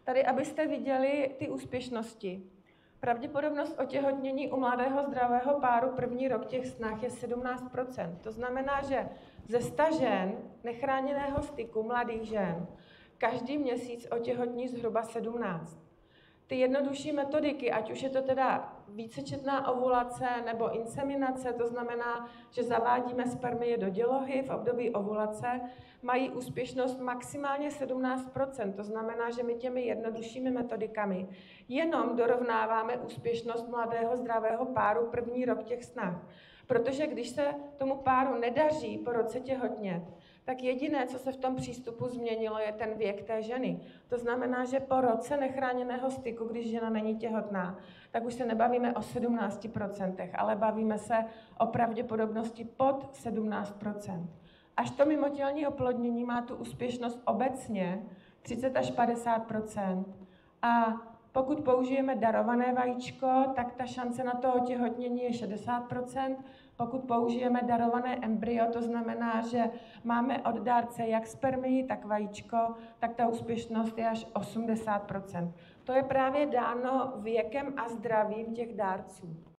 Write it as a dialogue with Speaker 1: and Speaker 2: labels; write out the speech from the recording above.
Speaker 1: Tady, abyste viděli ty úspěšnosti. Pravděpodobnost otěhotnění u mladého zdravého páru první rok těch snah je 17%. To znamená, že ze 100 žen nechráněného styku mladých žen každý měsíc otěhotní zhruba 17. Ty jednodušší metodiky, ať už je to teda vícečetná ovulace nebo inseminace, to znamená, že zavádíme spermie do dělohy v období ovulace, mají úspěšnost maximálně 17%. To znamená, že my těmi jednoduššími metodikami jenom dorovnáváme úspěšnost mladého zdravého páru první rok těch snah. Protože když se tomu páru nedaří po roce těhotnět, tak jediné, co se v tom přístupu změnilo, je ten věk té ženy. To znamená, že po roce nechráněného styku, když žena není těhotná, tak už se nebavíme o 17%, ale bavíme se o pravděpodobnosti pod 17%. Až to mimotělní oplodnění má tu úspěšnost obecně 30 až 50%. A pokud použijeme darované vajíčko, tak ta šance na to otěhotnění je 60%. Pokud použijeme darované embryo, to znamená, že máme od dárce jak spermii, tak vajíčko, tak ta úspěšnost je až 80%. To je právě dáno věkem a zdravím těch dárců.